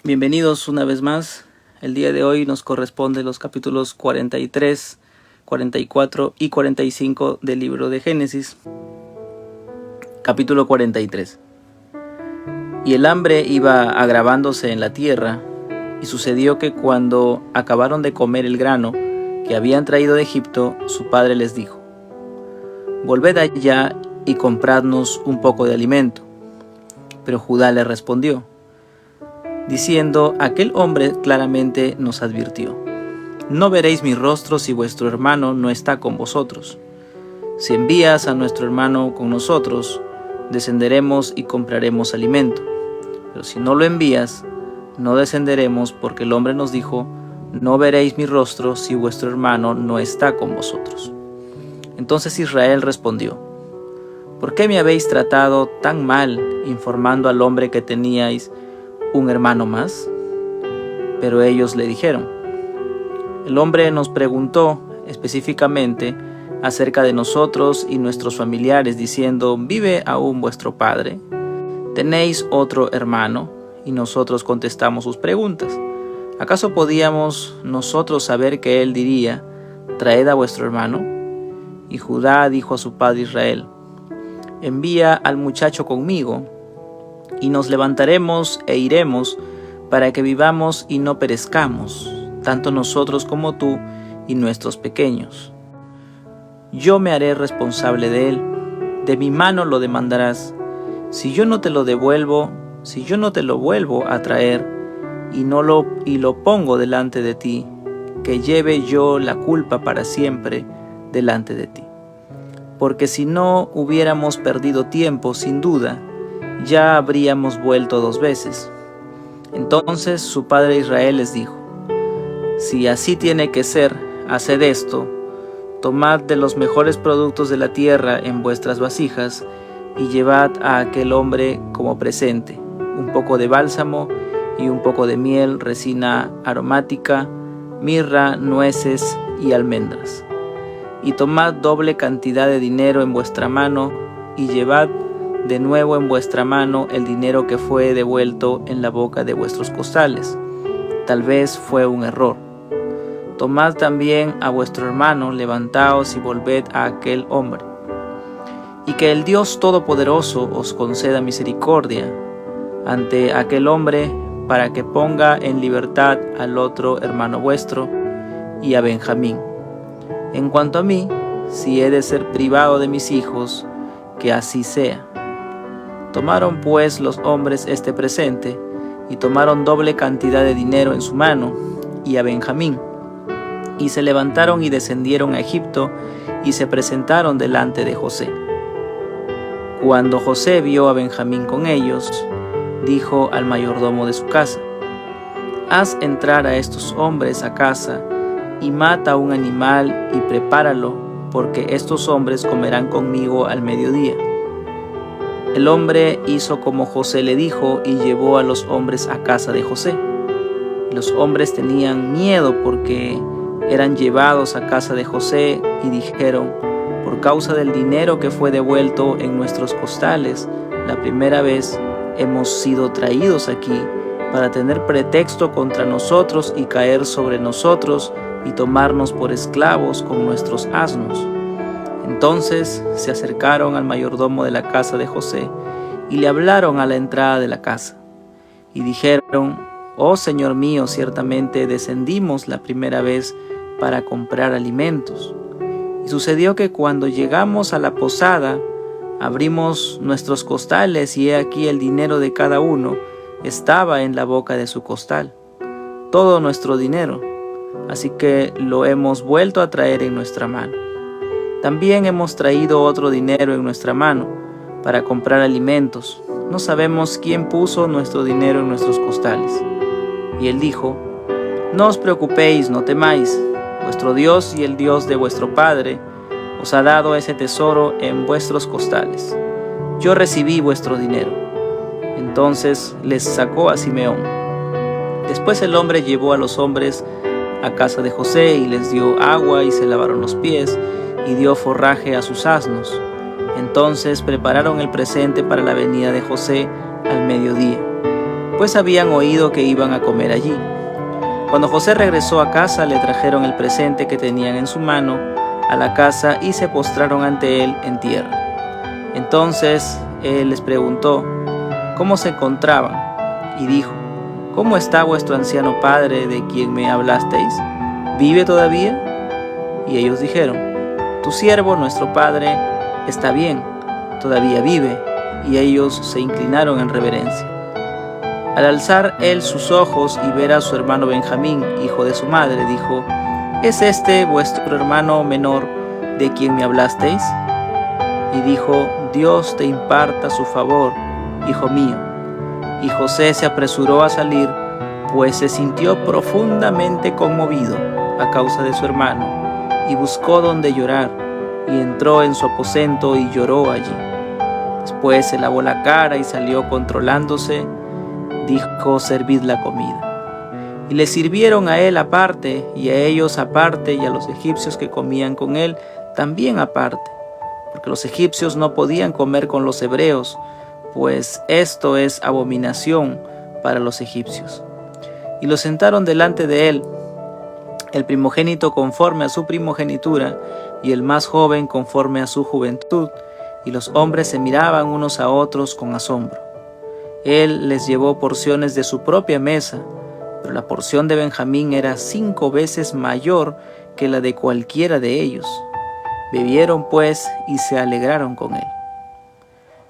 Bienvenidos una vez más. El día de hoy nos corresponde los capítulos 43, 44 y 45 del libro de Génesis. Capítulo 43. Y el hambre iba agravándose en la tierra, y sucedió que cuando acabaron de comer el grano que habían traído de Egipto, su padre les dijo: «Volved allá y compradnos un poco de alimento». Pero Judá le respondió, diciendo: «Aquel hombre claramente nos advirtió: no veréis mi rostro si vuestro hermano no está con vosotros. Si envías a nuestro hermano con nosotros, descenderemos y compraremos alimento. Pero si no lo envías, no descenderemos, porque el hombre nos dijo: no veréis mi rostro si vuestro hermano no está con vosotros». Entonces Israel respondió: «¿Por qué me habéis tratado tan mal, informando al hombre que teníais un hermano más?». Pero ellos le dijeron: «El hombre nos preguntó específicamente acerca de nosotros y nuestros familiares, diciendo: ¿vive aún vuestro padre? ¿Tenéis otro hermano?». Y nosotros contestamos sus preguntas. ¿Acaso podíamos nosotros saber que él diría: «Traed a vuestro hermano»? Y Judá dijo a su padre Israel: «Envía al muchacho conmigo, y nos levantaremos e iremos, para que vivamos y no perezcamos, tanto nosotros como tú y nuestros pequeños. Yo me haré responsable de él, de mi mano lo demandarás. Si yo no te lo vuelvo a traer, y lo pongo delante de ti, que lleve yo la culpa para siempre delante de ti. Porque si no hubiéramos perdido tiempo, sin duda, ya habríamos vuelto 2 veces». Entonces su padre Israel les dijo: «Si así tiene que ser, haced esto: tomad de los mejores productos de la tierra en vuestras vasijas, y llevad a aquel hombre como presente un poco de bálsamo y un poco de miel, resina aromática, mirra, nueces y almendras. Y tomad doble cantidad de dinero en vuestra mano, y llevad de nuevo en vuestra mano el dinero que fue devuelto en la boca de vuestros costales. Tal vez fue un error. Tomad también a vuestro hermano, levantaos y volved a aquel hombre. Y que el Dios Todopoderoso os conceda misericordia ante aquel hombre, para que ponga en libertad al otro hermano vuestro y a Benjamín. En cuanto a mí, si he de ser privado de mis hijos, que así sea». Tomaron pues los hombres este presente, y tomaron doble cantidad de dinero en su mano, y a Benjamín. Y se levantaron y descendieron a Egipto, y se presentaron delante de José. Cuando José vio a Benjamín con ellos, dijo al mayordomo de su casa: «Haz entrar a estos hombres a casa, y mata un animal y prepáralo, porque estos hombres comerán conmigo al mediodía». El hombre hizo como José le dijo, y llevó a los hombres a casa de José. Los hombres tenían miedo porque eran llevados a casa de José, y dijeron: «Por causa del dinero que fue devuelto en nuestros costales la primera vez, hemos sido traídos aquí para tener pretexto contra nosotros y caer sobre nosotros y tomarnos por esclavos con nuestros asnos». Entonces se acercaron al mayordomo de la casa de José y le hablaron a la entrada de la casa. Y dijeron: «Oh señor mío, ciertamente descendimos la primera vez para comprar alimentos. Y sucedió que cuando llegamos a la posada, abrimos nuestros costales, y he aquí el dinero de cada uno estaba en la boca de su costal, todo nuestro dinero, así que lo hemos vuelto a traer en nuestra mano. También hemos traído otro dinero en nuestra mano para comprar alimentos. No sabemos quién puso nuestro dinero en nuestros costales». Y él dijo: «No os preocupéis, no temáis. Vuestro Dios y el Dios de vuestro padre os ha dado ese tesoro en vuestros costales. Yo recibí vuestro dinero». Entonces les sacó a Simeón. Después el hombre llevó a los hombres a casa de José, y les dio agua, y se lavaron los pies, y dio forraje a sus asnos. Entonces prepararon el presente para la venida de José al mediodía. pues habían oído que iban a comer allí. Cuando José regresó a casa, le trajeron el presente que tenían en su mano a la casa y se postraron ante él en tierra. Entonces él les preguntó cómo se encontraban y dijo: ¿Cómo está vuestro anciano padre de quien me hablasteis? ¿Vive todavía? Y ellos dijeron: Tu siervo, nuestro padre, está bien, todavía vive. Y ellos se inclinaron en reverencia. Al alzar él sus ojos y ver a su hermano Benjamín, hijo de su madre, dijo: ¿Es este vuestro hermano menor de quien me hablasteis? Y dijo: Dios te imparta su favor, hijo mío. Y José se apresuró a salir, pues se sintió profundamente conmovido a causa de su hermano, y buscó donde llorar, y entró en su aposento y lloró allí. Después se lavó la cara y salió controlándose. Dijo: servid la comida. Y le sirvieron a él aparte, y a ellos aparte, y a los egipcios que comían con él también aparte, porque los egipcios no podían comer con los hebreos, pues esto es abominación para los egipcios. Y lo sentaron delante de él, el primogénito conforme a su primogenitura, y el más joven conforme a su juventud, y los hombres se miraban unos a otros con asombro. Él les llevó porciones de su propia mesa, pero la porción de Benjamín era 5 veces mayor que la de cualquiera de ellos. Bebieron pues y se alegraron con él.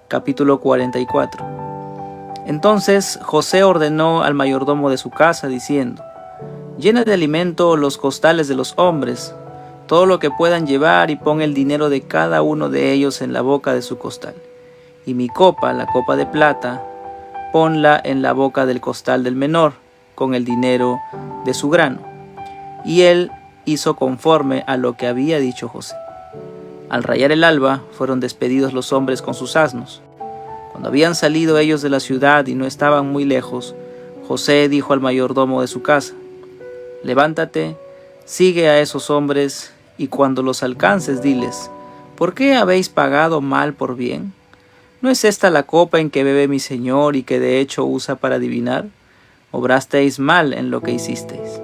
Capítulo 44. Entonces José ordenó al mayordomo de su casa, diciendo: Llena de alimento los costales de los hombres, todo lo que puedan llevar, y pon el dinero de cada uno de ellos en la boca de su costal. Y mi copa, la copa de plata, ponla en la boca del costal del menor, con el dinero de su grano. Y él hizo conforme a lo que había dicho José. Al rayar el alba, fueron despedidos los hombres con sus asnos. Cuando habían salido ellos de la ciudad y no estaban muy lejos, José dijo al mayordomo de su casa: Levántate, sigue a esos hombres, y cuando los alcances, diles: ¿Por qué habéis pagado mal por bien? ¿No es esta la copa en que bebe mi señor y que de hecho usa para adivinar? Obrasteis mal en lo que hicisteis.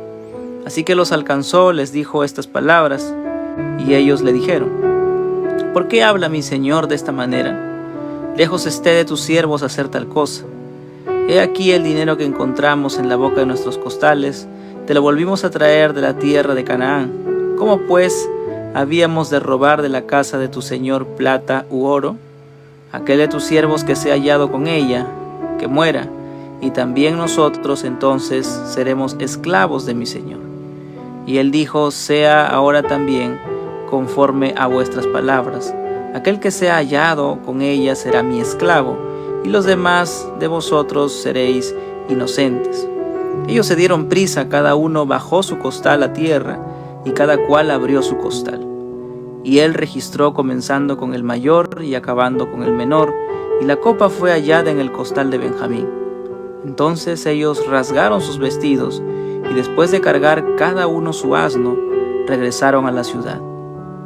Así que los alcanzó, les dijo estas palabras, y ellos le dijeron: ¿Por qué habla mi señor de esta manera? Lejos esté de tus siervos hacer tal cosa. He aquí el dinero que encontramos en la boca de nuestros costales, te lo volvimos a traer de la tierra de Canaán. ¿Cómo pues habíamos de robar de la casa de tu señor plata u oro? Aquel de tus siervos que sea hallado con ella, que muera, y también nosotros entonces seremos esclavos de mi señor. Y él dijo: sea ahora también conforme a vuestras palabras. Aquel que sea hallado con ella será mi esclavo, y los demás de vosotros seréis inocentes. Ellos se dieron prisa, cada uno bajó su costal a tierra, y cada cual abrió su costal. Y él registró comenzando con el mayor y acabando con el menor, y la copa fue hallada en el costal de Benjamín. Entonces ellos rasgaron sus vestidos, y después de cargar cada uno su asno, regresaron a la ciudad.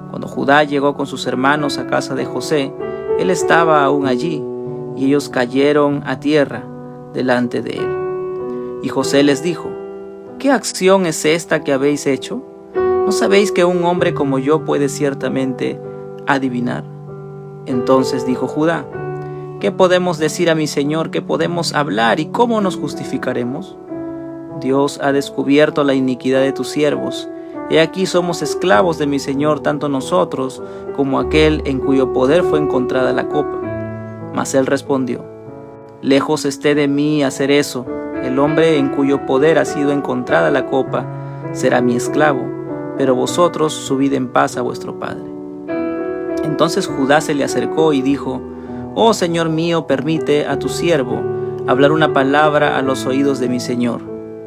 Cuando Judá llegó con sus hermanos a casa de José, él estaba aún allí, y ellos cayeron a tierra delante de él. Y José les dijo: ¿Qué acción es esta que habéis hecho? ¿No sabéis que un hombre como yo puede ciertamente adivinar? Entonces dijo Judá: ¿Qué podemos decir a mi señor? ¿Qué podemos hablar? ¿Y cómo nos justificaremos? Dios ha descubierto la iniquidad de tus siervos. He aquí somos esclavos de mi señor, tanto nosotros como aquel en cuyo poder fue encontrada la copa. Mas él respondió: Lejos esté de mí hacer eso. El hombre en cuyo poder ha sido encontrada la copa será mi esclavo, pero vosotros subid en paz a vuestro padre. Entonces Judá se le acercó y dijo: Oh señor mío, permite a tu siervo hablar una palabra a los oídos de mi señor,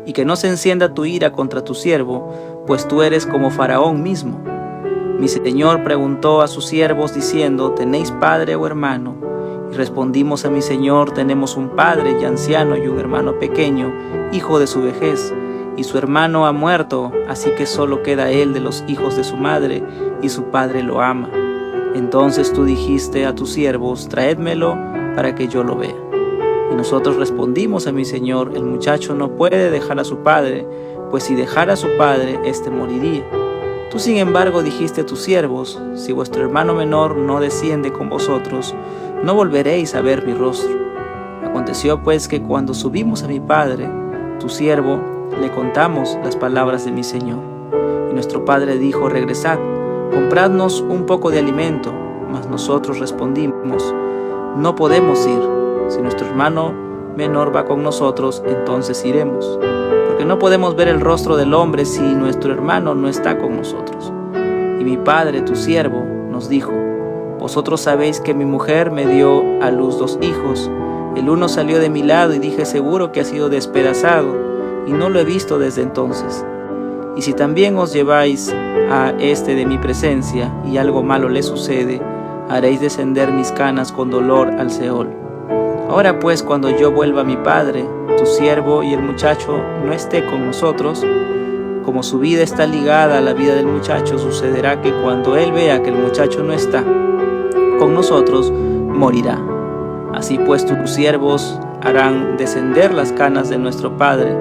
y que no se encienda tu ira contra tu siervo, pues tú eres como Faraón mismo. Mi señor preguntó a sus siervos diciendo: ¿tenéis padre o hermano? Y respondimos a mi señor: tenemos un padre y anciano y un hermano pequeño, hijo de su vejez, y su hermano ha muerto, así que solo queda él de los hijos de su madre, y su padre lo ama. Entonces tú dijiste a tus siervos: traédmelo para que yo lo vea. Y nosotros respondimos a mi señor: el muchacho no puede dejar a su padre, pues si dejara a su padre, éste moriría. Tú sin embargo dijiste a tus siervos: si vuestro hermano menor no desciende con vosotros, no volveréis a ver mi rostro. Aconteció pues que cuando subimos a mi padre, tu siervo, le contamos las palabras de mi señor. Y nuestro padre dijo: regresad, compradnos un poco de alimento. Mas nosotros respondimos: no podemos ir. Si nuestro hermano menor va con nosotros, entonces iremos, porque no podemos ver el rostro del hombre si nuestro hermano no está con nosotros. Y mi padre, tu siervo, nos dijo: vosotros sabéis que mi mujer me dio a luz 2 hijos. El uno salió de mi lado y dije: seguro que ha sido despedazado, y no lo he visto desde entonces. Y si también os lleváis a este de mi presencia, y algo malo le sucede, haréis descender mis canas con dolor al Seol. Ahora pues, cuando yo vuelva a mi padre, tu siervo y el muchacho no esté con nosotros, como su vida está ligada a la vida del muchacho, sucederá que cuando él vea que el muchacho no está con nosotros, morirá. Así pues tus siervos harán descender las canas de nuestro padre,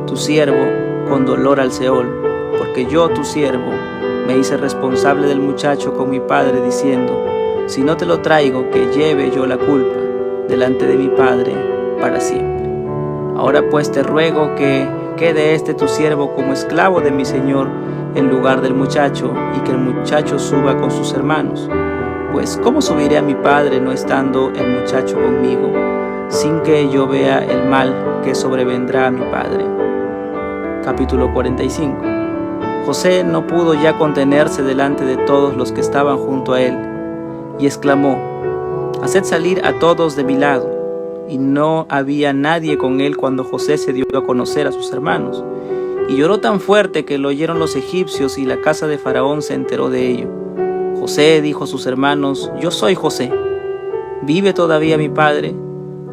tu siervo, con dolor al Seol, porque yo, tu siervo, me hice responsable del muchacho con mi padre, diciendo: si no te lo traigo, que lleve yo la culpa delante de mi padre para siempre. Ahora pues te ruego que quede tu siervo como esclavo de mi señor en lugar del muchacho, y que el muchacho suba con sus hermanos. Pues ¿cómo subiré a mi padre no estando el muchacho conmigo, sin que yo vea el mal que sobrevendrá a mi padre? Capítulo 45. José no pudo ya contenerse delante de todos los que estaban junto a él, y exclamó: haced salir a todos de mi lado. Y no había nadie con él cuando José se dio a conocer a sus hermanos. Y lloró tan fuerte que lo oyeron los egipcios, y la casa de Faraón se enteró de ello. José dijo a sus hermanos: yo soy José. ¿Vive todavía mi padre?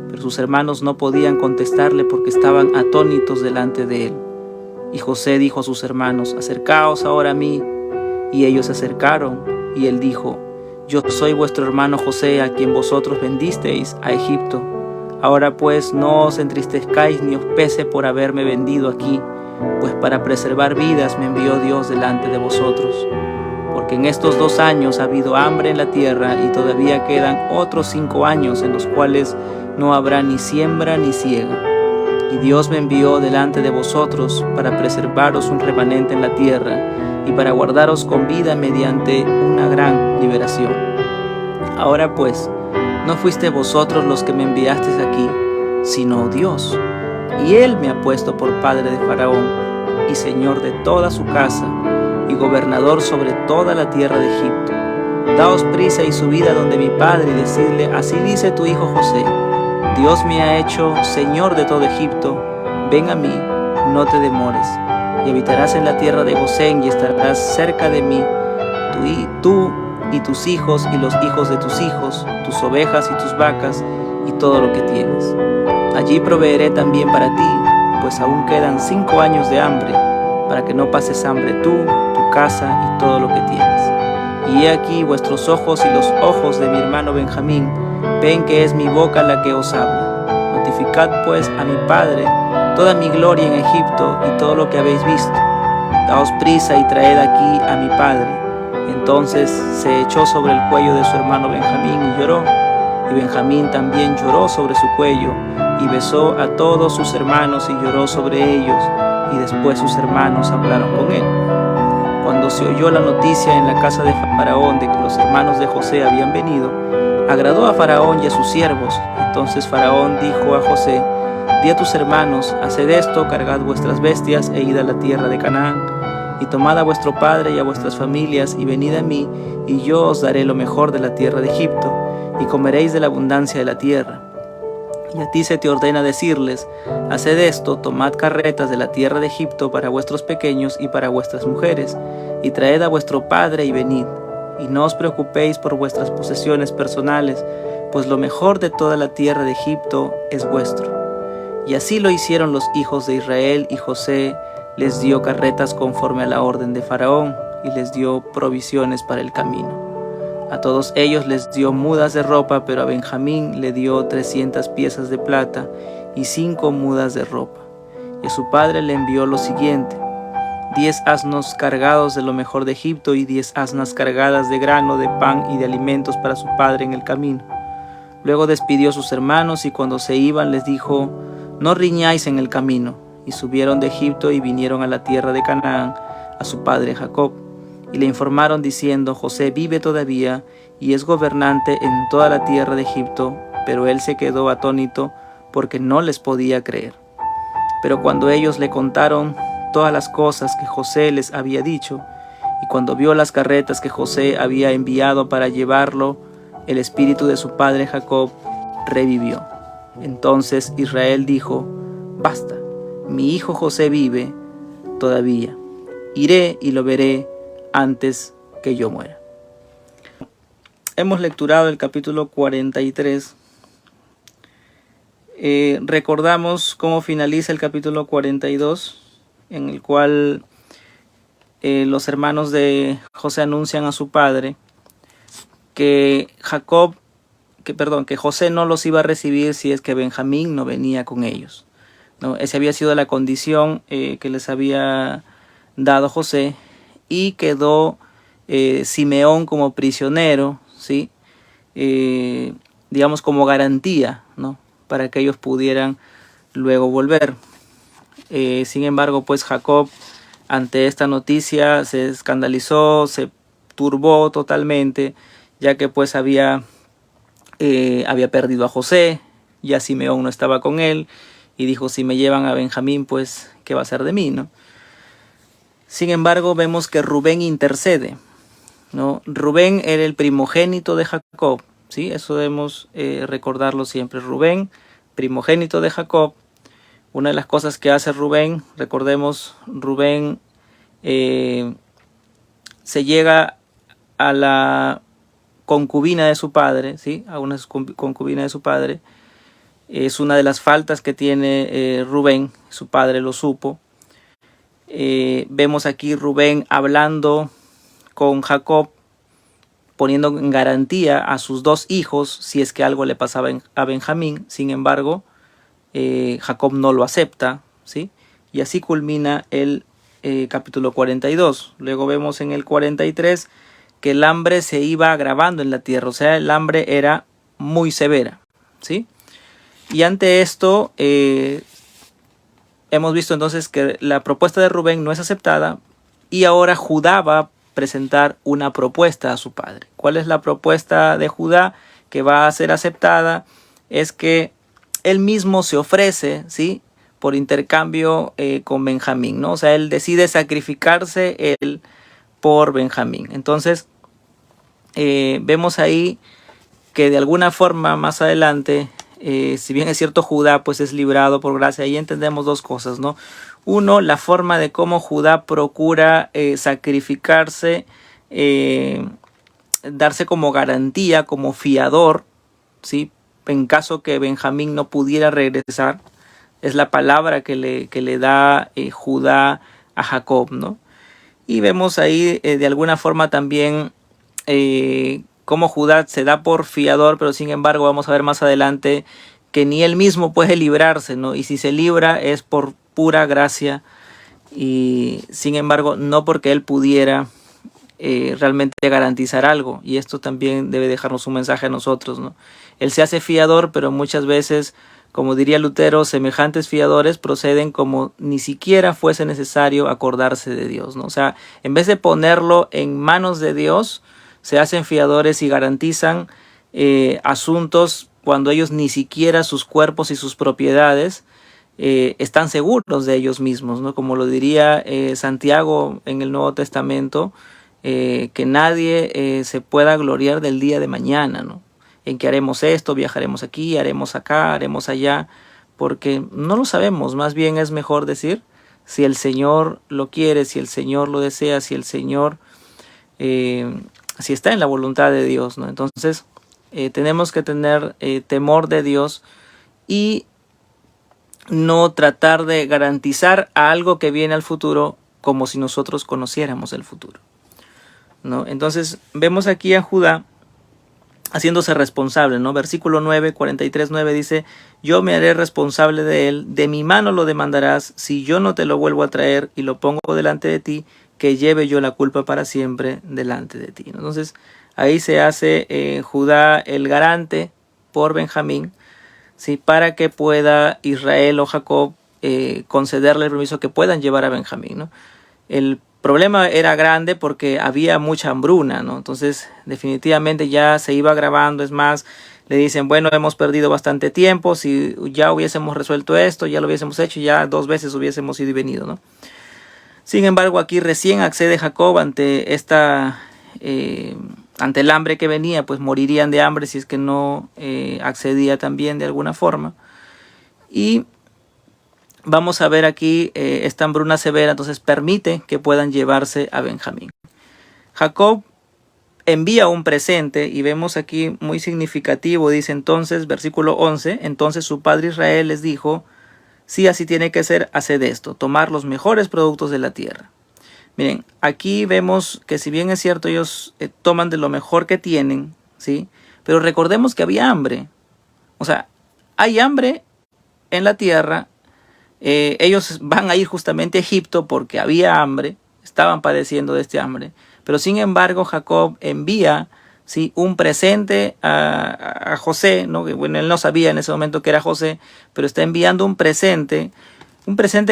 Pero sus hermanos no podían contestarle porque estaban atónitos delante de él. Y José dijo a sus hermanos: acercaos ahora a mí. Y ellos se acercaron, y él dijo: yo soy vuestro hermano José, a quien vosotros vendisteis a Egipto. Ahora pues no os entristezcáis ni os pese por haberme vendido aquí, pues para preservar vidas me envió Dios delante de vosotros. Porque en estos 2 años ha habido hambre en la tierra, y todavía quedan otros 5 años en los cuales no habrá ni siembra ni siega. Y Dios me envió delante de vosotros para preservaros un remanente en la tierra, y para guardaros con vida mediante una gran liberación. Ahora pues, no fuiste vosotros los que me enviasteis aquí, sino Dios. Y Él me ha puesto por padre de Faraón, y señor de toda su casa, y gobernador sobre toda la tierra de Egipto. Daos prisa y subid a donde mi padre, y decidle: así dice tu hijo José: Dios me ha hecho señor de todo Egipto. Ven a mí, no te demores, y habitarás en la tierra de Gosén, y estarás cerca de mí, tú y tus hijos y los hijos de tus hijos, tus ovejas y tus vacas, y todo lo que tienes. Allí proveeré también para ti, pues aún quedan 5 años de hambre, para que no pases hambre tú, tu casa y todo lo que tienes. Y he aquí vuestros ojos y los ojos de mi hermano Benjamín ven que es mi boca la que os habla. Notificad pues a mi padre toda mi gloria en Egipto y todo lo que habéis visto. Daos prisa y traed aquí a mi padre. Entonces se echó sobre el cuello de su hermano Benjamín y lloró. Y Benjamín también lloró sobre su cuello, y besó a todos sus hermanos y lloró sobre ellos. Y después sus hermanos hablaron con él. Cuando se oyó la noticia en la casa de Faraón de que los hermanos de José habían venido, agradó a Faraón y a sus siervos. Entonces Faraón dijo a José: di a tus hermanos: haced esto, cargad vuestras bestias e id a la tierra de Canaán, y tomad a vuestro padre y a vuestras familias, y venid a mí, y yo os daré lo mejor de la tierra de Egipto, y comeréis de la abundancia de la tierra. Y a ti se te ordena decirles: haced esto, tomad carretas de la tierra de Egipto para vuestros pequeños y para vuestras mujeres, y traed a vuestro padre y venid. Y no os preocupéis por vuestras posesiones personales, pues lo mejor de toda la tierra de Egipto es vuestro. Y así lo hicieron los hijos de Israel, y José les dio carretas conforme a la orden de Faraón, y les dio provisiones para el camino. A todos ellos les dio mudas de ropa, pero a Benjamín le dio 300 piezas de plata y 5 mudas de ropa. Y a su padre le envió lo siguiente: 10 asnos cargados de lo mejor de Egipto y 10 asnas cargadas de grano, de pan y de alimentos para su padre en el camino. Luego despidió a sus hermanos y cuando se iban les dijo: no riñáis en el camino. Y subieron de Egipto y vinieron a la tierra de Canaán, a su padre Jacob. Y le informaron diciendo: José vive todavía y es gobernante en toda la tierra de Egipto. Pero él se quedó atónito porque no les podía creer. Pero cuando ellos le contaron todas las cosas que José les había dicho, y cuando vio las carretas que José había enviado para llevarlo, el espíritu de su padre Jacob revivió. Entonces Israel dijo: basta, mi hijo José vive todavía. Iré y lo veré antes que yo muera. Hemos lecturado el capítulo 43. Recordamos cómo finaliza el capítulo 42, en el cual los hermanos de José anuncian a su padre que José no los iba a recibir si es que Benjamín no venía con ellos, ¿no? Esa había sido la condición que les había dado José, y quedó Simeón como prisionero, ¿sí? Digamos como garantía, ¿no? Para que ellos pudieran luego volver. Sin embargo, pues Jacob, ante esta noticia, se escandalizó, se turbó totalmente, ya que pues había perdido a José, ya Simeón no estaba con él, y dijo: si me llevan a Benjamín, pues ¿qué va a ser de mí, no? Sin embargo, vemos que Rubén intercede, ¿no? Rubén era el primogénito de Jacob, ¿sí? Eso debemos recordarlo siempre. Rubén, primogénito de Jacob. Una de las cosas que hace Rubén, recordemos, Rubén se llega a la concubina de su padre, ¿sí? A una concubina de su padre. Es una de las faltas que tiene Rubén, su padre lo supo. Vemos aquí Rubén hablando con Jacob, poniendo en garantía a sus 2 hijos si es que algo le pasaba a Benjamín. Sin embargo, Jacob no lo acepta, ¿sí? Y así culmina el capítulo 42. Luego vemos en el 43 que el hambre se iba agravando en la tierra, o sea, el hambre era muy severa, ¿sí? Y ante esto hemos visto entonces que la propuesta de Rubén no es aceptada, y ahora Judá va a presentar una propuesta a su padre. ¿Cuál es la propuesta de Judá que va a ser aceptada? Es que él mismo se ofrece, ¿sí?, por intercambio con Benjamín, ¿no? O sea, él decide sacrificarse él por Benjamín. Entonces, vemos ahí que de alguna forma más adelante, si bien es cierto, Judá pues es librado por gracia. Ahí entendemos 2 cosas, ¿no? Uno, la forma de cómo Judá procura sacrificarse, darse como garantía, como fiador, ¿sí?, en caso que Benjamín no pudiera regresar. Es la palabra que le da Judá a Jacob, ¿no? Y vemos ahí de alguna forma también cómo Judá se da por fiador, pero sin embargo vamos a ver más adelante que ni él mismo puede librarse, ¿no? Y si se libra es por pura gracia, y sin embargo no porque él pudiera realmente garantizar algo. Y esto también debe dejarnos un mensaje a nosotros, ¿no? Él se hace fiador, pero muchas veces, como diría Lutero, semejantes fiadores proceden como ni siquiera fuese necesario acordarse de Dios, ¿no? O sea, en vez de ponerlo en manos de Dios, se hacen fiadores y garantizan asuntos cuando ellos ni siquiera sus cuerpos y sus propiedades están seguros de ellos mismos, ¿no? Como lo diría Santiago en el Nuevo Testamento, que nadie se pueda gloriar del día de mañana, ¿no? En que haremos esto, viajaremos aquí, haremos acá, haremos allá, porque no lo sabemos. Más bien es mejor decir: si el Señor lo quiere, si el Señor lo desea, si el Señor, si está en la voluntad de Dios, ¿no? Entonces tenemos que tener temor de Dios y no tratar de garantizar a algo que viene al futuro como si nosotros conociéramos el futuro, ¿no? Entonces vemos aquí a Judá haciéndose responsable, ¿no? Versículo 9, 43:9 dice: yo me haré responsable de él, de mi mano lo demandarás, si yo no te lo vuelvo a traer y lo pongo delante de ti, que lleve yo la culpa para siempre delante de ti. Entonces, ahí se hace Judá el garante por Benjamín, ¿sí? Para que pueda Israel o Jacob concederle el permiso que puedan llevar a Benjamín, ¿no? El problema era grande porque había mucha hambruna, ¿no? Entonces, definitivamente ya se iba agravando. Es más, le dicen, bueno, hemos perdido bastante tiempo, si ya hubiésemos resuelto esto, ya lo hubiésemos hecho, ya 2 veces hubiésemos ido y venido, ¿no? Sin embargo, aquí recién accede Jacob ante ante el hambre que venía, pues morirían de hambre si es que no accedía también de alguna forma. Y vamos a ver aquí esta hambruna severa, entonces permite que puedan llevarse a Benjamín. Jacob envía un presente y vemos aquí muy significativo, dice entonces, versículo 11, entonces su padre Israel les dijo: sí, así tiene que ser, haced esto, tomar los mejores productos de la tierra. Miren, aquí vemos que si bien es cierto, ellos toman de lo mejor que tienen, ¿sí? Pero recordemos que había hambre. O sea, hay hambre en la tierra. Ellos van a ir justamente a Egipto porque había hambre, estaban padeciendo de este hambre. Pero sin embargo, Jacob envía, ¿sí?, un presente a José, ¿no? Que, bueno, él no sabía en ese momento que era José, pero está enviando un presente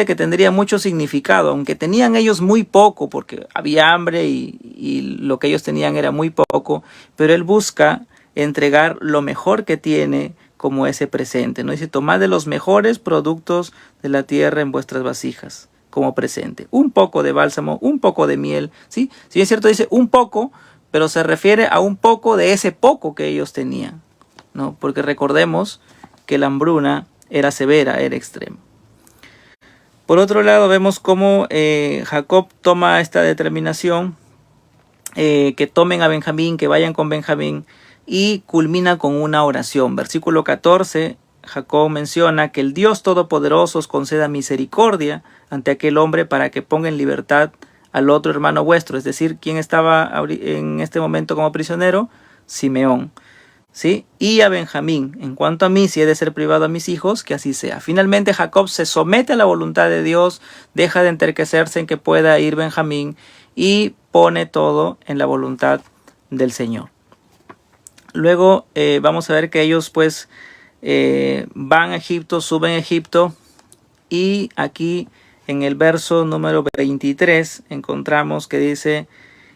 que tendría mucho significado, aunque tenían ellos muy poco, porque había hambre y lo que ellos tenían era muy poco, pero él busca entregar lo mejor que tiene como ese presente, ¿no? Dice: tomad de los mejores productos de la tierra en vuestras vasijas como presente. Un poco de bálsamo, un poco de miel, ¿sí? Si es cierto, dice un poco, pero se refiere a un poco de ese poco que ellos tenían, ¿no? Porque recordemos que la hambruna era severa, era extrema. Por otro lado, vemos cómo Jacob toma esta determinación, que tomen a Benjamín, que vayan con Benjamín, y culmina con una oración. Versículo 14, Jacob menciona que el Dios Todopoderoso os conceda misericordia ante aquel hombre para que ponga en libertad al otro hermano vuestro. Es decir, ¿quién estaba en este momento como prisionero? Simeón, ¿sí? Y a Benjamín: en cuanto a mí, si he de ser privado a mis hijos, que así sea. Finalmente Jacob se somete a la voluntad de Dios, deja de enterquecerse en que pueda ir Benjamín y pone todo en la voluntad del Señor. Luego vamos a ver que ellos pues van a Egipto, suben a Egipto, y aquí en el verso número 23 encontramos que dice: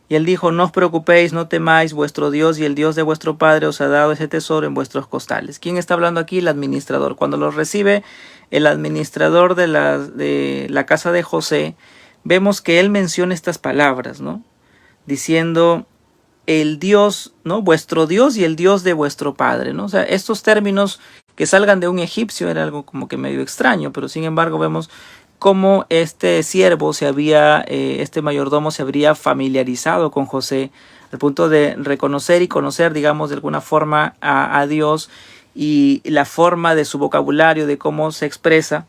y él dijo: no os preocupéis, no temáis, vuestro Dios y el Dios de vuestro padre os ha dado ese tesoro en vuestros costales. ¿Quién está hablando aquí? El administrador. Cuando los recibe el administrador de la casa de José, vemos que él menciona estas palabras, ¿no? Diciendo: el Dios, ¿no?, vuestro Dios y el Dios de vuestro padre, ¿no? O sea, estos términos que salgan de un egipcio era algo como que medio extraño, pero sin embargo vemos cómo este siervo este mayordomo se habría familiarizado con José al punto de reconocer y conocer, digamos, de alguna forma a Dios, y la forma de su vocabulario, de cómo se expresa,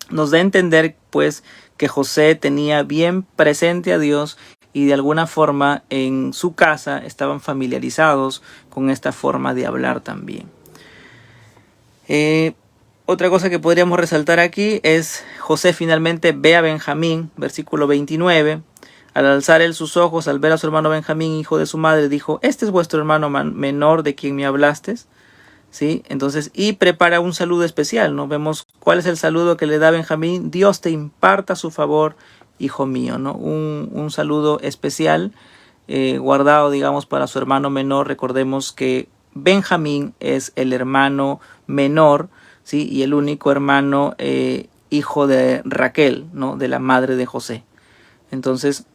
nos da a entender pues que José tenía bien presente a Dios y de alguna forma en su casa estaban familiarizados con esta forma de hablar también. Otra cosa que podríamos resaltar aquí es: José finalmente ve a Benjamín, versículo 29. Al alzar él sus ojos, al ver a su hermano Benjamín, hijo de su madre, dijo: este es vuestro hermano menor de quien me hablastes, ¿sí? Entonces, y prepara un saludo especial, ¿no? Vemos cuál es el saludo que le da Benjamín: Dios te imparta su favor, hijo mío, ¿no? Un saludo especial guardado, digamos, para su hermano menor. Recordemos que Benjamín es el hermano menor, ¿sí?, y el único hermano hijo de Raquel, ¿no?, de la madre de José. Entonces,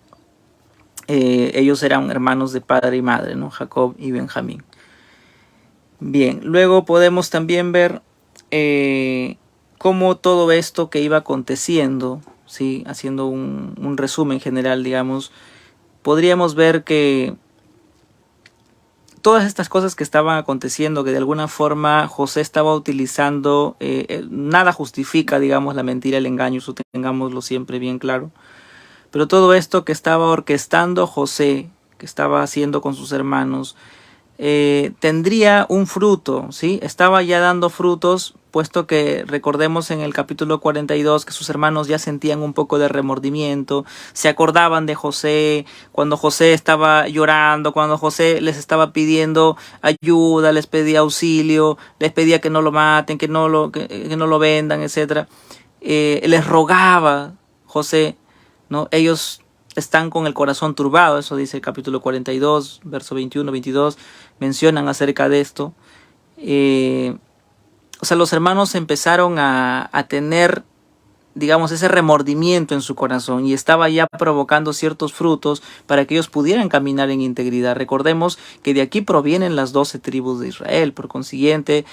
ellos eran hermanos de padre y madre, ¿no?, Jacob y Benjamín. Bien, luego podemos también ver cómo todo esto que iba aconteciendo, ¿sí?, haciendo un resumen general, digamos, podríamos ver que todas estas cosas que estaban aconteciendo, que de alguna forma José estaba utilizando, nada justifica, digamos, la mentira, el engaño, eso tengámoslo siempre bien claro. Pero todo esto que estaba orquestando José, que estaba haciendo con sus hermanos, tendría un fruto, ¿sí? Estaba ya dando frutos, puesto que recordemos en el capítulo 42 que sus hermanos ya sentían un poco de remordimiento, se acordaban de José, cuando José estaba llorando, cuando José les estaba pidiendo ayuda, les pedía auxilio, les pedía que no lo maten, que no lo vendan, etc. Les rogaba José, ¿no? Ellos están con el corazón turbado, eso dice el capítulo 42, verso 21, 22, mencionan acerca de esto. O sea, los hermanos empezaron a tener, digamos, ese remordimiento en su corazón y estaba ya provocando ciertos frutos para que ellos pudieran caminar en integridad. Recordemos que de aquí provienen las 12 tribus de Israel, por consiguiente,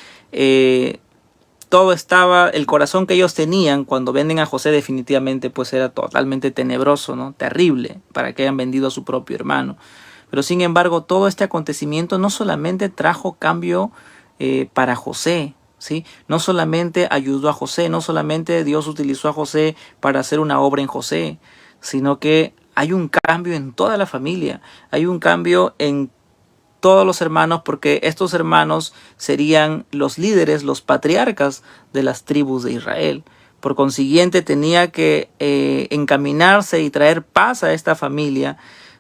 todo estaba, el corazón que ellos tenían cuando venden a José definitivamente pues era totalmente tenebroso, ¿no? Terrible para que hayan vendido a su propio hermano. Pero sin embargo todo este acontecimiento no solamente trajo cambio para José, ¿sí? No solamente ayudó a José, no solamente Dios utilizó a José para hacer una obra en José, sino que hay un cambio en toda la familia, hay un cambio en todos los hermanos, porque estos hermanos serían los líderes, los patriarcas de las tribus de Israel. Por consiguiente, tenía que encaminarse y traer paz a esta familia,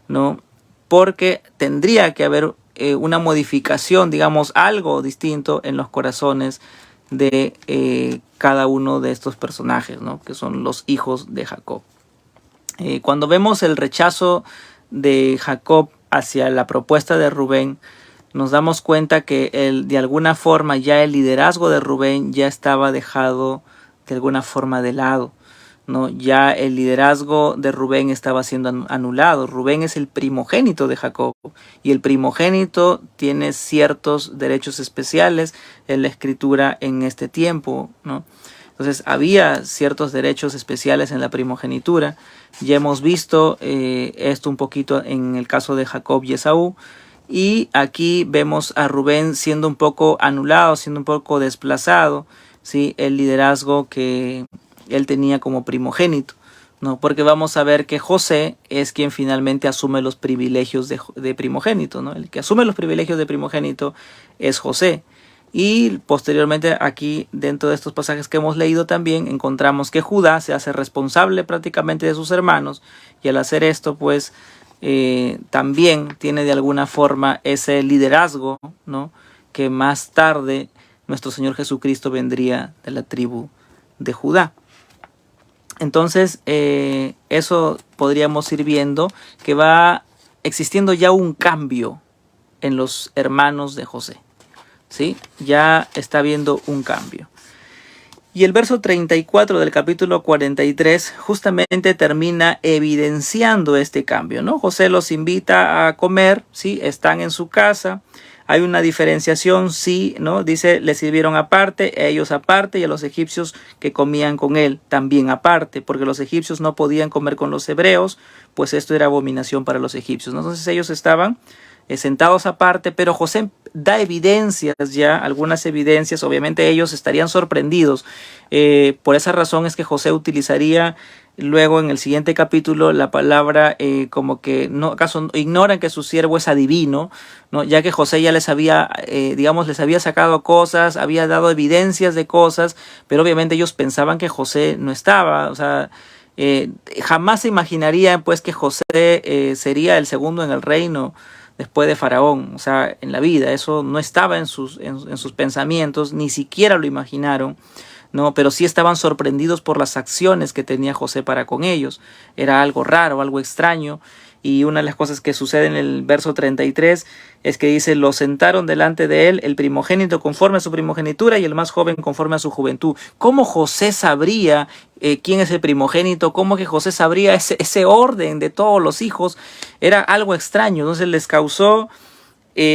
¿no? Porque tendría que haber una modificación, digamos, algo distinto en los corazones de cada uno de estos personajes, ¿no? Que son los hijos de Jacob. Cuando vemos el rechazo de Jacob hacia la propuesta de Rubén, nos damos cuenta que de alguna forma ya el liderazgo de Rubén ya estaba dejado de alguna forma de lado, ¿no? Ya el liderazgo de Rubén estaba siendo anulado. Rubén es el primogénito de Jacob y el primogénito tiene ciertos derechos especiales en la escritura en este tiempo, ¿no? Entonces había ciertos derechos especiales en la primogenitura. Ya hemos visto esto un poquito en el caso de Jacob y Esaú. Y aquí vemos a Rubén siendo un poco anulado, siendo un poco desplazado, ¿sí? El liderazgo que él tenía como primogénito, ¿no? Porque vamos a ver que José es quien finalmente asume los privilegios de primogénito, ¿no? El que asume los privilegios de primogénito es José. Y posteriormente aquí dentro de estos pasajes que hemos leído también encontramos que Judá se hace responsable prácticamente de sus hermanos y al hacer esto pues también tiene de alguna forma ese liderazgo, ¿no? Que más tarde nuestro Señor Jesucristo vendría de la tribu de Judá. Entonces eso podríamos ir viendo que va existiendo ya un cambio en los hermanos de José. ¿Sí? Ya está habiendo un cambio. Y el verso 34 del capítulo 43 justamente termina evidenciando este cambio, ¿no? José los invita a comer, ¿sí? Están en su casa. Hay una diferenciación, sí, ¿no? Dice, le sirvieron aparte, a ellos aparte y a los egipcios que comían con él también aparte, porque los egipcios no podían comer con los hebreos, pues esto era abominación para los egipcios, ¿no? Entonces ellos estaban sentados aparte, pero José da evidencias ya, algunas evidencias, obviamente ellos estarían sorprendidos. Por esa razón es que José utilizaría luego en el siguiente capítulo la palabra como que no acaso ignoran que su siervo es adivino, ¿no? Ya que José ya les había, les había sacado cosas, había dado evidencias de cosas, pero obviamente ellos pensaban que José no estaba, o sea, jamás se imaginarían pues que José sería el segundo en el reino después de Faraón, o sea, en la vida. Eso no estaba en sus pensamientos, ni siquiera lo imaginaron, ¿no? Pero sí estaban sorprendidos por las acciones que tenía José para con ellos. Era algo raro, algo extraño. Y una de las cosas que sucede en el verso 33 es que dice, lo sentaron delante de él el primogénito conforme a su primogenitura y el más joven conforme a su juventud. ¿Cómo José sabría quién es el primogénito? ¿Cómo que José sabría ese orden de todos los hijos? Era algo extraño, entonces les causó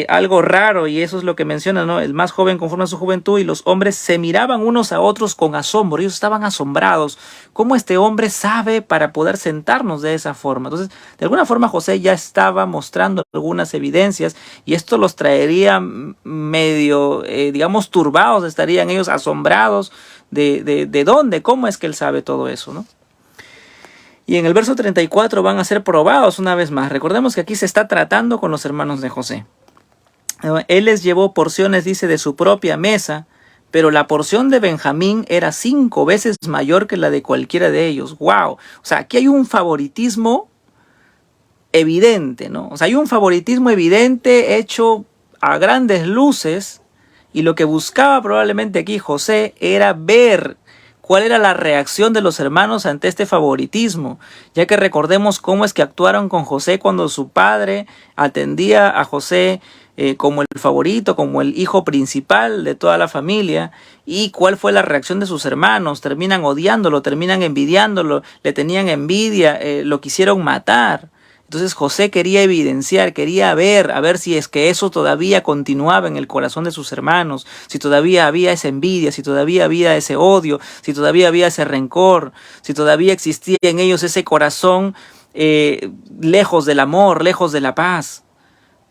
algo raro, y eso es lo que menciona, ¿no? El más joven conforme a su juventud, y los hombres se miraban unos a otros con asombro. Ellos estaban asombrados. ¿Cómo este hombre sabe para poder sentarnos de esa forma? Entonces, de alguna forma José ya estaba mostrando algunas evidencias, y esto los traería medio, turbados. Estarían ellos asombrados de dónde, cómo es que él sabe todo eso, ¿no? Y en el verso 34 van a ser probados una vez más. Recordemos que aquí se está tratando con los hermanos de José. Él les llevó porciones, dice, de su propia mesa, pero la porción de Benjamín era 5 veces mayor que la de cualquiera de ellos. ¡Wow! O sea, aquí hay un favoritismo evidente, ¿no? O sea, hay un favoritismo evidente hecho a grandes luces, y lo que buscaba probablemente aquí José era ver cuál era la reacción de los hermanos ante este favoritismo, ya que recordemos cómo es que actuaron con José cuando su padre atendía a José como el favorito, como el hijo principal de toda la familia, y cuál fue la reacción de sus hermanos. Terminan odiándolo, terminan envidiándolo, le tenían envidia, lo quisieron matar. Entonces José quería evidenciar, quería ver, a ver si es que eso todavía continuaba en el corazón de sus hermanos, si todavía había esa envidia, si todavía había ese odio, si todavía había ese rencor, si todavía existía en ellos ese corazón lejos del amor, lejos de la paz.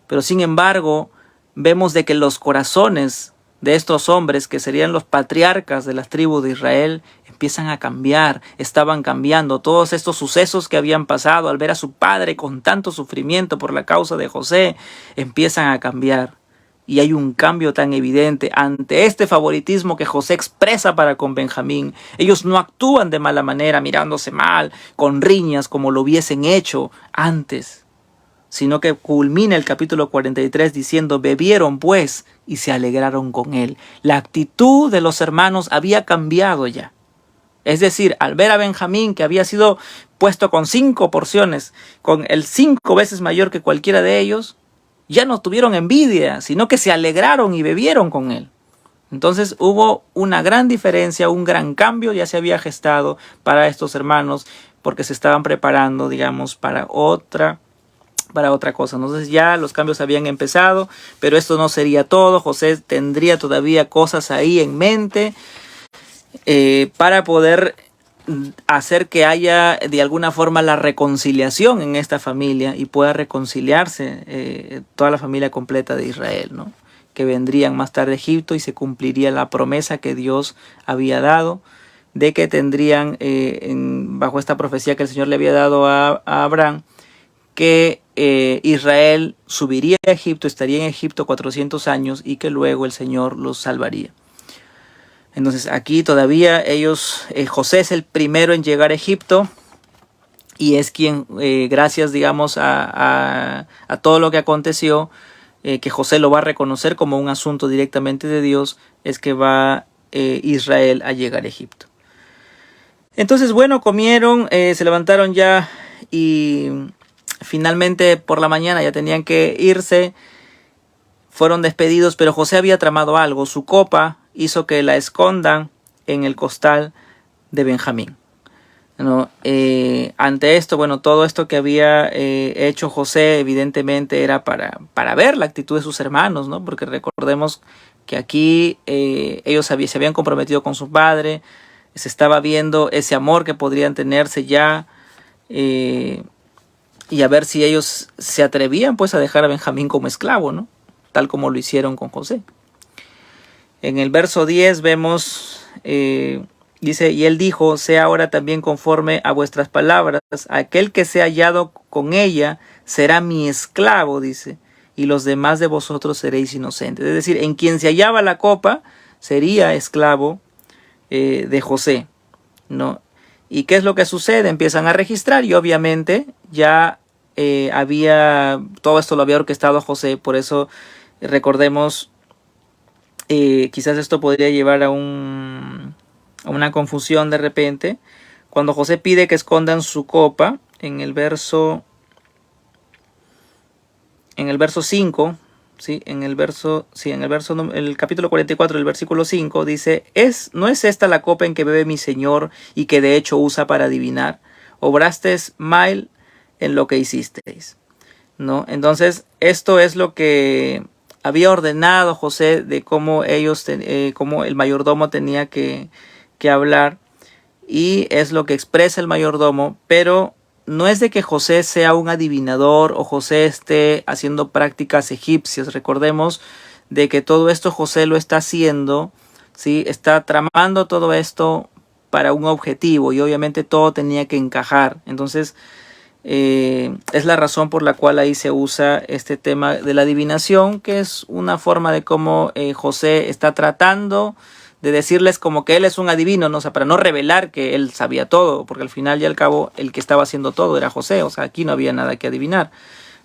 Pero sin embargo, vemos de que los corazones de estos hombres, que serían los patriarcas de las tribus de Israel, empiezan a cambiar, estaban cambiando. Todos estos sucesos que habían pasado al ver a su padre con tanto sufrimiento por la causa de José, empiezan a cambiar. Y hay un cambio tan evidente ante este favoritismo que José expresa para con Benjamín. Ellos no actúan de mala manera, mirándose mal, con riñas, como lo hubiesen hecho antes, sino que culmina el capítulo 43 diciendo: bebieron pues y se alegraron con él. La actitud de los hermanos había cambiado ya. Es decir, al ver a Benjamín, que había sido puesto con 5 porciones, con el 5 veces mayor que cualquiera de ellos, ya no tuvieron envidia, sino que se alegraron y bebieron con él. Entonces hubo una gran diferencia, un gran cambio ya se había gestado para estos hermanos, porque se estaban preparando, digamos, para otra cosa. Entonces ya los cambios habían empezado, pero esto no sería todo. José tendría todavía cosas ahí en mente para poder hacer que haya de alguna forma la reconciliación en esta familia y pueda reconciliarse toda la familia completa de Israel, ¿no? Que vendrían más tarde a Egipto y se cumpliría la promesa que Dios había dado de que tendrían, bajo esta profecía que el Señor le había dado a Abraham, que Israel subiría a Egipto, estaría en Egipto 400 años y que luego el Señor los salvaría. Entonces aquí todavía José es el primero en llegar a Egipto y es quien, gracias digamos a todo lo que aconteció, que José lo va a reconocer como un asunto directamente de Dios, es que va Israel a llegar a Egipto. Entonces bueno, comieron, se levantaron ya y finalmente por la mañana ya tenían que irse, fueron despedidos, pero José había tramado algo. Su copa hizo que la escondan en el costal de Benjamín, ¿no? Ante esto, bueno, todo esto que había hecho José evidentemente era para ver la actitud de sus hermanos, ¿no? Porque recordemos que aquí ellos se habían comprometido con su padre, se estaba viendo ese amor que podrían tenerse ya, y a ver si ellos se atrevían pues a dejar a Benjamín como esclavo, ¿no? Tal como lo hicieron con José. En el verso 10 vemos, dice: y él dijo: sea ahora también conforme a vuestras palabras, aquel que sea hallado con ella será mi esclavo, dice, y los demás de vosotros seréis inocentes. Es decir, en quien se hallaba la copa sería esclavo de José, ¿no? ¿Y qué es lo que sucede? Empiezan a registrar y obviamente ya todo esto lo había orquestado a José. Por eso recordemos, quizás esto podría llevar a una confusión de repente. Cuando José pide que escondan su copa, en el verso 5, ¿sí? El capítulo 44, el versículo 5 dice: ¿no es esta la copa en que bebe mi señor y que de hecho usa para adivinar? Obrasteis mal en lo que hicisteis, ¿no? Entonces esto es lo que había ordenado José de cómo cómo el mayordomo tenía que hablar, y es lo que expresa el mayordomo. Pero no es de que José sea un adivinador o José esté haciendo prácticas egipcias. Recordemos de que todo esto José lo está haciendo, ¿sí? Está tramando todo esto para un objetivo y obviamente todo tenía que encajar. Entonces Es la razón por la cual ahí se usa este tema de la adivinación, que es una forma de cómo José está tratando de decirles como que él es un adivino, ¿no? O sea, para no revelar que él sabía todo, porque al final y al cabo el que estaba haciendo todo era José, o sea, aquí no había nada que adivinar,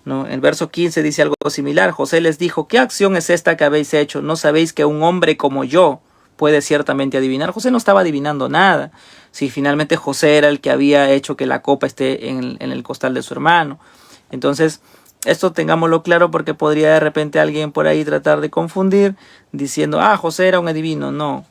¿no? El verso 15 dice algo similar. José les dijo: ¿qué acción es esta que habéis hecho? ¿No sabéis que un hombre como yo puede ciertamente adivinar? José no estaba adivinando nada. Si finalmente José era el que había hecho que la copa esté en el costal de su hermano. Entonces, esto tengámoslo claro, porque podría de repente alguien por ahí tratar de confundir diciendo: ah, José era un adivino. No,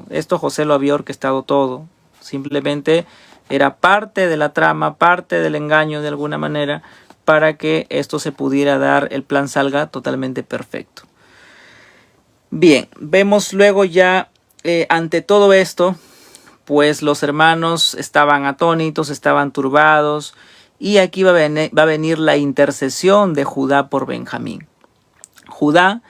esto José lo había orquestado todo. Simplemente era parte de la trama, parte del engaño de alguna manera, para que esto se pudiera dar, el plan salga totalmente perfecto. Bien, vemos luego ya ante todo esto, pues los hermanos estaban atónitos, estaban turbados, y aquí va a venir la intercesión de Judá por Benjamín. Judá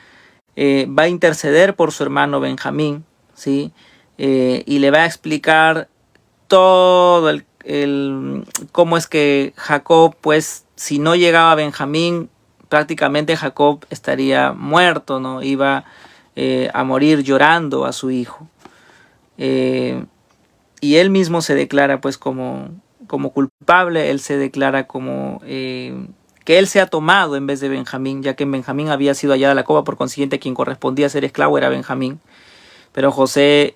va a interceder por su hermano Benjamín, ¿sí? Y le va a explicar todo cómo es que Jacob, pues si no llegaba Benjamín, prácticamente Jacob estaría muerto, ¿no? Iba a morir llorando a su hijo. Y él mismo se declara pues como culpable. Él se declara como que él se ha tomado en vez de Benjamín, ya que Benjamín había sido hallada la copa, por consiguiente quien correspondía a ser esclavo era Benjamín. Pero Judá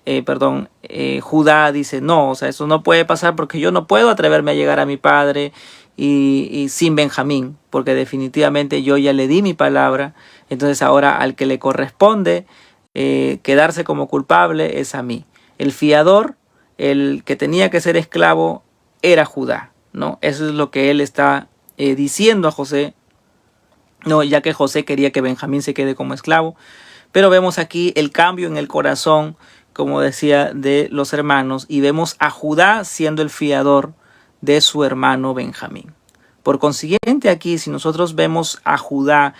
dice: no, o sea, eso no puede pasar, porque yo no puedo atreverme a llegar a mi padre y sin Benjamín, porque definitivamente yo ya le di mi palabra. Entonces ahora al que le corresponde quedarse como culpable es a mí. El fiador, el que tenía que ser esclavo, era Judá, ¿no? Eso es lo que él está diciendo a José, no, ya que José quería que Benjamín se quede como esclavo. Pero vemos aquí el cambio en el corazón, como decía, de los hermanos, y vemos a Judá siendo el fiador de su hermano Benjamín. Por consiguiente, aquí, si nosotros vemos a Judá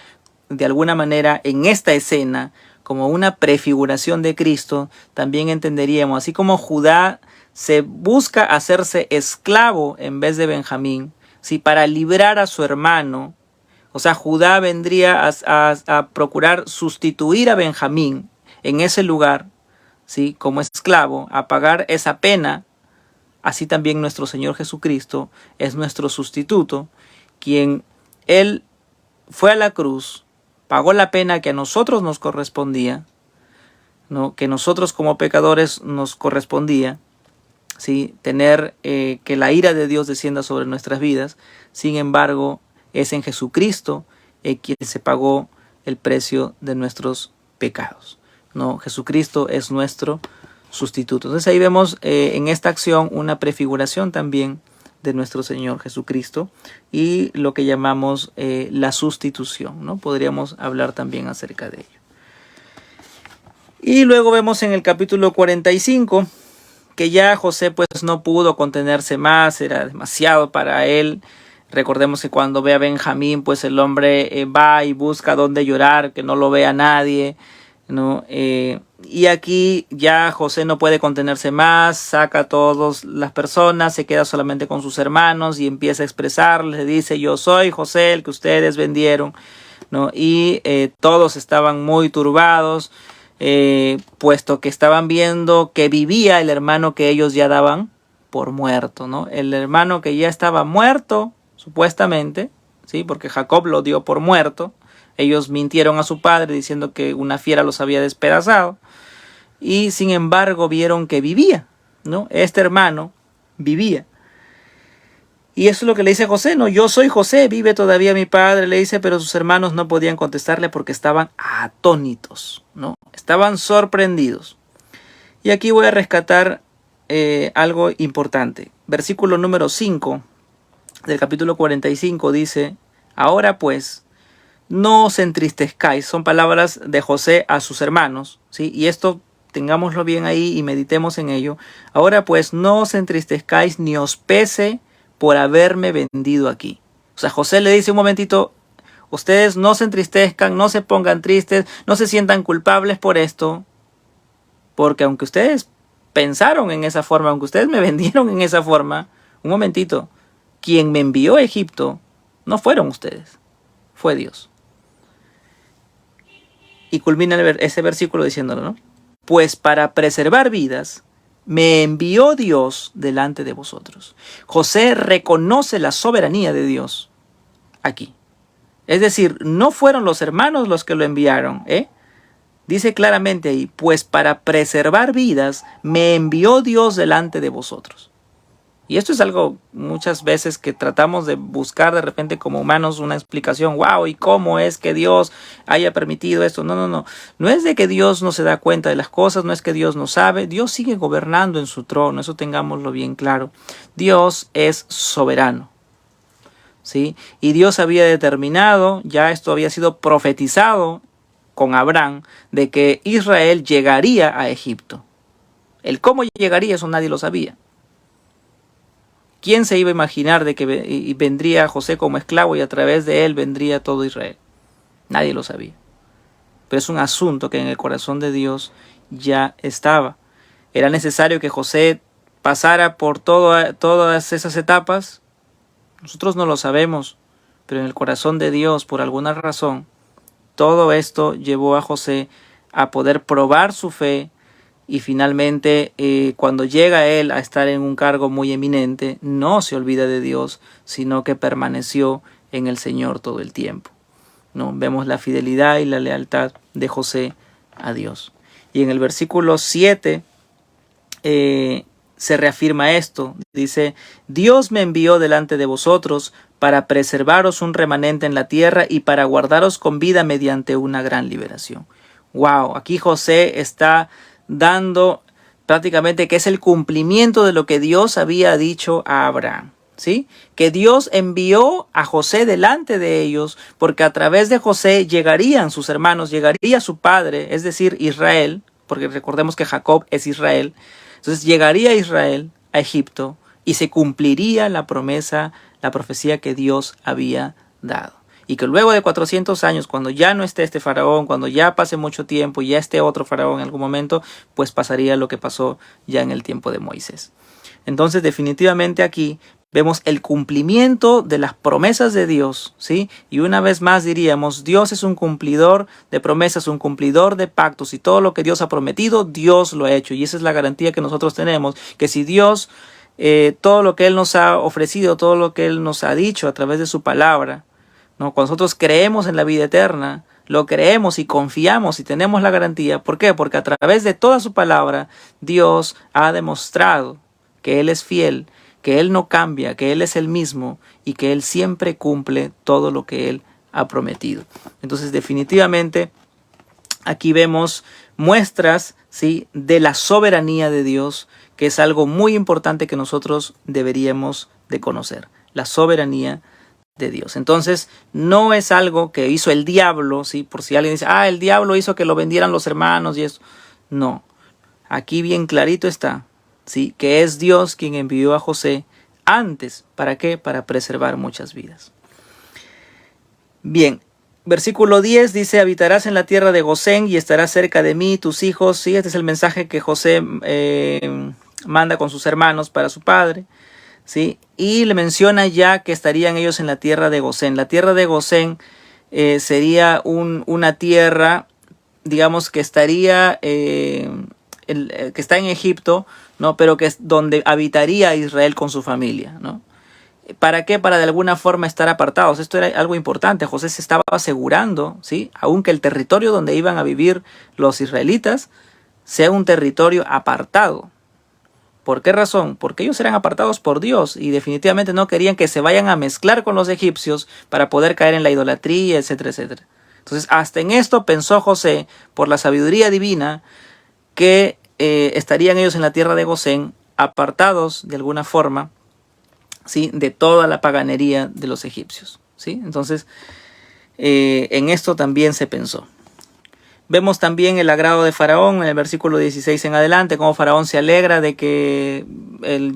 de alguna manera en esta escena como una prefiguración de Cristo, también entenderíamos, así como Judá se busca hacerse esclavo en vez de Benjamín, ¿sí?, para librar a su hermano. O sea, Judá vendría a procurar sustituir a Benjamín en ese lugar, ¿sí?, como esclavo, a pagar esa pena. Así también nuestro Señor Jesucristo es nuestro sustituto, quien Él fue a la cruz, pagó la pena que a nosotros nos correspondía, ¿no?, que nosotros como pecadores nos correspondía, ¿sí?, tener que la ira de Dios descienda sobre nuestras vidas. Sin embargo, es en Jesucristo quien se pagó el precio de nuestros pecados, ¿no? Jesucristo es nuestro sustituto. Entonces ahí vemos en esta acción una prefiguración también de nuestro Señor Jesucristo y lo que llamamos la sustitución, ¿no? Podríamos hablar también acerca de ello. Y luego vemos en el capítulo 45 que ya José pues no pudo contenerse más, era demasiado para él. Recordemos que cuando ve a Benjamín, pues el hombre va y busca dónde llorar, que no lo vea nadie, ¿no? Y aquí ya José no puede contenerse más, saca a todas las personas, se queda solamente con sus hermanos y empieza a expresarles, le dice: yo soy José, el que ustedes vendieron, ¿no? Y todos estaban muy turbados, puesto que estaban viendo que vivía el hermano que ellos ya daban por muerto, ¿no? El hermano que ya estaba muerto, supuestamente, ¿sí?, porque Jacob lo dio por muerto. Ellos mintieron a su padre diciendo que una fiera los había despedazado, y sin embargo vieron que vivía, ¿no? Este hermano vivía. Y eso es lo que le dice José, ¿no? Yo soy José, vive todavía mi padre, le dice, pero sus hermanos no podían contestarle porque estaban atónitos, ¿no? Estaban sorprendidos. Y aquí voy a rescatar algo importante. Versículo número 5 del capítulo 45 dice: ahora pues, no os entristezcáis. Son palabras de José a sus hermanos, ¿sí? Y esto tengámoslo bien ahí y meditemos en ello. Ahora pues, no os entristezcáis ni os pese por haberme vendido aquí. O sea, José le dice: un momentito, ustedes no se entristezcan, no se pongan tristes, no se sientan culpables por esto, porque aunque ustedes pensaron en esa forma, aunque ustedes me vendieron en esa forma, un momentito, quien me envió a Egipto no fueron ustedes, fue Dios. Y culmina ese versículo diciéndolo, ¿no? Pues para preservar vidas, me envió Dios delante de vosotros. José reconoce la soberanía de Dios aquí. Es decir, no fueron los hermanos los que lo enviaron, Dice claramente ahí, pues para preservar vidas, me envió Dios delante de vosotros. Y esto es algo muchas veces que tratamos de buscar de repente como humanos una explicación. Wow, ¿y cómo es que Dios haya permitido esto? No. No es de que Dios no se da cuenta de las cosas, no es que Dios no sabe. Dios sigue gobernando en su trono, eso tengámoslo bien claro. Dios es soberano, ¿sí? Y Dios había determinado, ya esto había sido profetizado con Abraham, de que Israel llegaría a Egipto. El cómo llegaría, eso nadie lo sabía. ¿Quién se iba a imaginar de que vendría José como esclavo y a través de él vendría todo Israel? Nadie lo sabía. Pero es un asunto que en el corazón de Dios ya estaba. ¿Era necesario que José pasara por todas esas etapas? Nosotros no lo sabemos, pero en el corazón de Dios, por alguna razón, todo esto llevó a José a poder probar su fe. Y finalmente, cuando llega él a estar en un cargo muy eminente, no se olvida de Dios, sino que permaneció en el Señor todo el tiempo, ¿no? Vemos la fidelidad y la lealtad de José a Dios. Y en el versículo 7 se reafirma esto. Dice, Dios me envió delante de vosotros para preservaros un remanente en la tierra y para guardaros con vida mediante una gran liberación. Wow, aquí José está dando prácticamente que es el cumplimiento de lo que Dios había dicho a Abraham, ¿sí? Que Dios envió a José delante de ellos porque a través de José llegarían sus hermanos, llegaría su padre, es decir, Israel, porque recordemos que Jacob es Israel. Entonces llegaría Israel a Egipto y se cumpliría la promesa, la profecía que Dios había dado. Y que luego de 400 años, cuando ya no esté este faraón, cuando ya pase mucho tiempo y ya esté otro faraón en algún momento, pues pasaría lo que pasó ya en el tiempo de Moisés. Entonces, definitivamente aquí vemos el cumplimiento de las promesas de Dios, ¿sí? Y una vez más diríamos, Dios es un cumplidor de promesas, un cumplidor de pactos, y todo lo que Dios ha prometido, Dios lo ha hecho. Y esa es la garantía que nosotros tenemos, que si Dios, todo lo que Él nos ha ofrecido, todo lo que Él nos ha dicho a través de su palabra, ¿no? Cuando nosotros creemos en la vida eterna, lo creemos y confiamos y tenemos la garantía. ¿Por qué? Porque a través de toda su palabra, Dios ha demostrado que Él es fiel, que Él no cambia, que Él es el mismo y que Él siempre cumple todo lo que Él ha prometido. Entonces, definitivamente, aquí vemos muestras, ¿sí?, de la soberanía de Dios, que es algo muy importante que nosotros deberíamos de conocer. La soberanía de Dios. Entonces, no es algo que hizo el diablo, ¿sí? Por si alguien dice, el diablo hizo que lo vendieran los hermanos y eso. No. Aquí bien clarito está, ¿sí?, que es Dios quien envió a José antes. ¿Para qué? Para preservar muchas vidas. Bien. Versículo 10 dice, habitarás en la tierra de Gosén y estarás cerca de mí, tus hijos. Sí, este es el mensaje que José manda con sus hermanos para su padre. ¿Sí? Y le menciona ya que estarían ellos en la tierra de Gosén. La tierra de Gosén sería una tierra, digamos, que estaría que está en Egipto, ¿no? Pero que es donde habitaría Israel con su familia, ¿no? ¿Para qué? Para de alguna forma estar apartados. Esto era algo importante. José se estaba asegurando, ¿sí?, aunque el territorio donde iban a vivir los israelitas sea un territorio apartado. ¿Por qué razón? Porque ellos eran apartados por Dios y definitivamente no querían que se vayan a mezclar con los egipcios para poder caer en la idolatría, etcétera, etcétera. Entonces, hasta en esto pensó José, por la sabiduría divina, que estarían ellos en la tierra de Gosén, apartados de alguna forma, ¿sí?, de toda la paganería de los egipcios, ¿sí? Entonces, en esto también se pensó. Vemos también el agrado de Faraón en el versículo 16 en adelante, cómo Faraón se alegra de que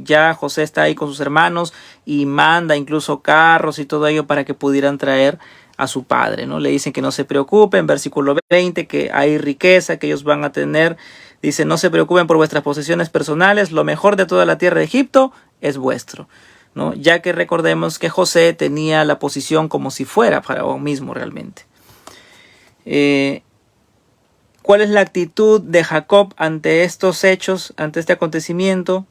ya José está ahí con sus hermanos y manda incluso carros y todo ello para que pudieran traer a su padre, ¿no? Le dicen que no se preocupen, versículo 20, que hay riqueza que ellos van a tener. Dice, no se preocupen por vuestras posesiones personales, lo mejor de toda la tierra de Egipto es vuestro. ¿no? Ya que recordemos que José tenía la posición como si fuera faraón mismo realmente. ¿Cuál es la actitud de Jacob ante estos hechos, ante este acontecimiento,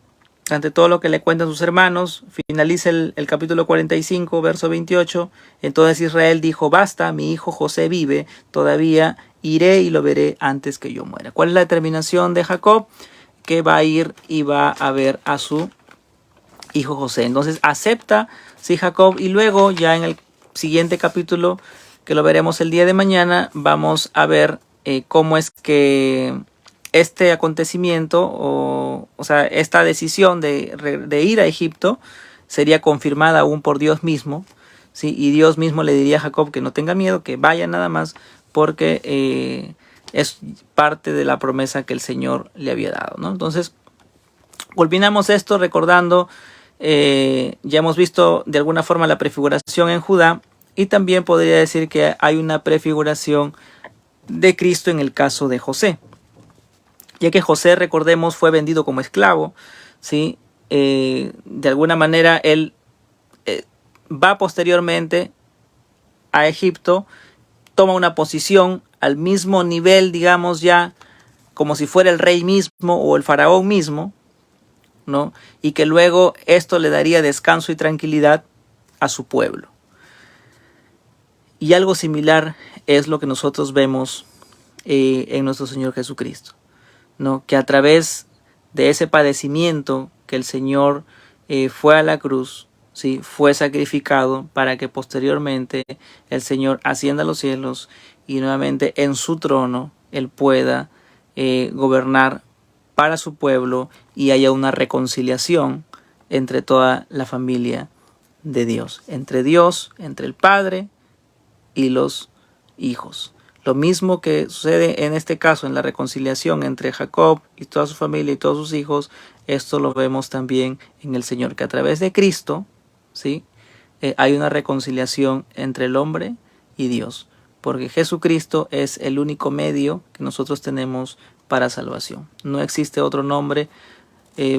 ante todo lo que le cuentan sus hermanos? Finaliza el capítulo 45, verso 28. Entonces Israel dijo: basta, mi hijo José vive, todavía iré y lo veré antes que yo muera. ¿Cuál es la determinación de Jacob? Que va a ir y va a ver a su hijo José. Entonces acepta, sí, Jacob, y luego ya en el siguiente capítulo, que lo veremos el día de mañana, vamos a ver cómo es que este acontecimiento, o sea, esta decisión de ir a Egipto sería confirmada aún por Dios mismo, ¿sí? Y Dios mismo le diría a Jacob que no tenga miedo, que vaya nada más, porque es parte de la promesa que el Señor le había dado, ¿no? Entonces, culminamos esto recordando, ya hemos visto de alguna forma la prefiguración en Judá, y también podría decir que hay una prefiguración de Cristo en el caso de José, ya que José, recordemos, fue vendido como esclavo, ¿sí? De alguna manera él va posteriormente a Egipto, toma una posición al mismo nivel, digamos, ya como si fuera el rey mismo o el faraón mismo, ¿no? Y que luego esto le daría descanso y tranquilidad a su pueblo. Y algo similar es lo que nosotros vemos en nuestro Señor Jesucristo, ¿no? Que a través de ese padecimiento que el Señor fue a la cruz, ¿sí? Fue sacrificado para que posteriormente el Señor ascienda a los cielos y nuevamente en su trono Él pueda gobernar para su pueblo y haya una reconciliación entre toda la familia de Dios, entre el Padre y los hijos. Lo mismo que sucede en este caso en la reconciliación entre Jacob y toda su familia y todos sus hijos, esto lo vemos también en el Señor, que a través de Cristo, ¿sí? Hay una reconciliación entre el hombre y Dios, porque Jesucristo es el único medio que nosotros tenemos para salvación. No existe otro nombre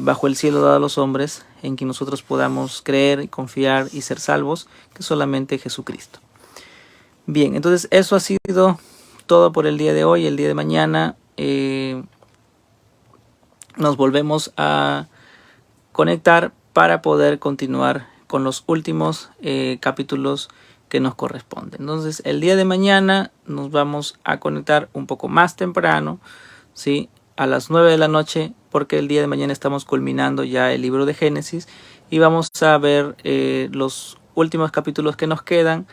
bajo el cielo dado a los hombres en quien nosotros podamos creer, confiar y ser salvos, que solamente Jesucristo. Bien, entonces eso ha sido todo por el día de hoy. El día de mañana nos volvemos a conectar para poder continuar con los últimos capítulos que nos corresponden. Entonces el día de mañana nos vamos a conectar un poco más temprano, ¿sí? A las 9 de la noche, porque el día de mañana estamos culminando ya el libro de Génesis y vamos a ver los últimos capítulos que nos quedan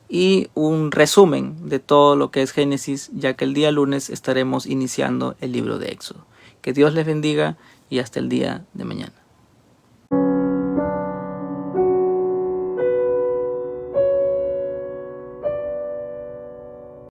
y un resumen de todo lo que es Génesis, ya que el día lunes estaremos iniciando el libro de Éxodo. Que Dios les bendiga y hasta el día de mañana.